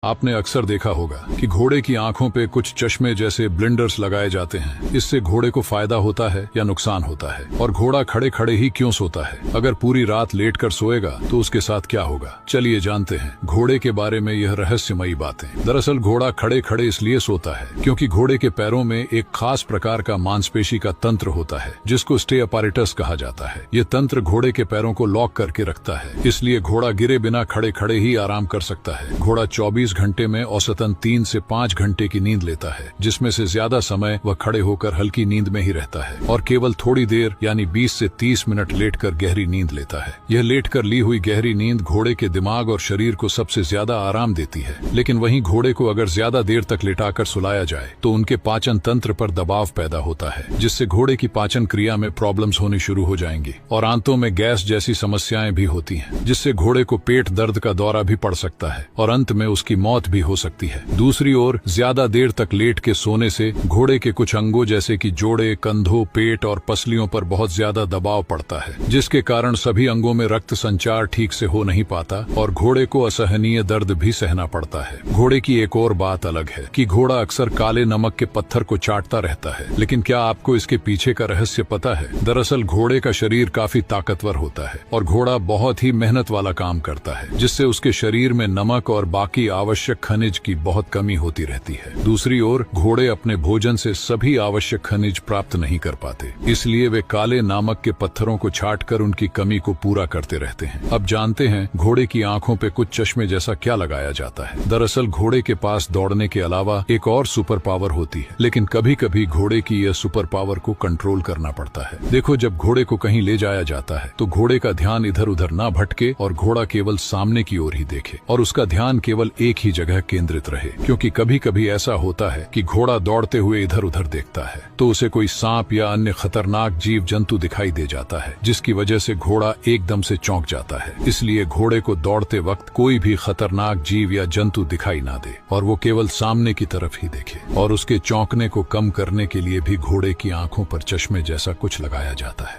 आपने अक्सर देखा होगा कि घोड़े की आंखों पे कुछ चश्मे जैसे ब्लिंडर्स लगाए जाते हैं। इससे घोड़े को फायदा होता है या नुकसान होता है? और घोड़ा खड़े खड़े ही क्यों सोता है? अगर पूरी रात लेटकर सोएगा तो उसके साथ क्या होगा? चलिए जानते हैं घोड़े के बारे में यह रहस्यमयी बातें। दरअसल घोड़ा खड़े खड़े इसलिए सोता है क्योंकि घोड़े के पैरों में एक खास प्रकार का मांसपेशी का तंत्र होता है जिसको स्टे अपैरेटस कहा जाता है। ये तंत्र घोड़े के पैरों को लॉक करके रखता है, इसलिए घोड़ा गिरे बिना खड़े खड़े ही आराम कर सकता है। घोड़ा 24 घंटे में औसतन 3 से 5 घंटे की नींद लेता है, जिसमें से ज्यादा समय वह खड़े होकर हल्की नींद में ही रहता है और केवल थोड़ी देर यानी 20 से 30 मिनट लेटकर गहरी नींद लेता है। यह लेटकर ली हुई गहरी नींद घोड़े के दिमाग और शरीर को सबसे ज्यादा आराम देती है। लेकिन वहीं घोड़े को अगर ज्यादा देर तक लेटाकर सुलाया जाए तो उनके पाचन तंत्र पर दबाव पैदा होता है, जिससे घोड़े की पाचन क्रिया में प्रॉब्लम्स होनी शुरू हो जाएंगी और आंतों में गैस जैसी समस्याएं भी होती हैं, जिससे घोड़े को पेट दर्द का दौरा भी पड़ सकता है और अंत में उसकी मौत भी हो सकती है। दूसरी ओर ज्यादा देर तक लेट के सोने से घोड़े के कुछ अंगों जैसे कि जोड़े, कंधों, पेट और पसलियों पर बहुत ज्यादा दबाव पड़ता है, जिसके कारण सभी अंगों में रक्त संचार ठीक से हो नहीं पाता और घोड़े को असहनीय दर्द भी सहना पड़ता है। घोड़े की एक और बात अलग है कि घोड़ा अक्सर काले नमक के पत्थर को चाटता रहता है। लेकिन क्या आपको इसके पीछे का रहस्य पता है? दरअसल घोड़े का शरीर काफी ताकतवर होता है और घोड़ा बहुत ही मेहनत वाला काम करता है, जिससे उसके शरीर में नमक और बाकी आवश्यक खनिज की बहुत कमी होती रहती है। दूसरी ओर घोड़े अपने भोजन से सभी आवश्यक खनिज प्राप्त नहीं कर पाते, इसलिए वे काले नमक के पत्थरों को छाटकर उनकी कमी को पूरा करते रहते हैं। अब जानते हैं घोड़े की आंखों पे कुछ चश्मे जैसा क्या लगाया जाता है। दरअसल घोड़े के पास दौड़ने के अलावा एक और सुपर पावर होती है, लेकिन कभी कभी घोड़े की यह सुपर पावर को कंट्रोल करना पड़ता है। देखो, जब घोड़े को कहीं ले जाया जाता है तो घोड़े का ध्यान इधर उधर ना भटके और घोड़ा केवल सामने की ओर ही देखे और उसका ध्यान केवल एक ही जगह केंद्रित रहे, क्योंकि कभी कभी ऐसा होता है कि घोड़ा दौड़ते हुए इधर उधर देखता है तो उसे कोई सांप या अन्य खतरनाक जीव जंतु दिखाई दे जाता है, जिसकी वजह से घोड़ा एकदम से चौंक जाता है। इसलिए घोड़े को दौड़ते वक्त कोई भी खतरनाक जीव या जंतु दिखाई ना दे और वो केवल सामने की तरफ ही देखे। और उसके चौंकने को कम करने के लिए भी घोड़े की आंखों पर चश्मे जैसा कुछ लगाया जाता है।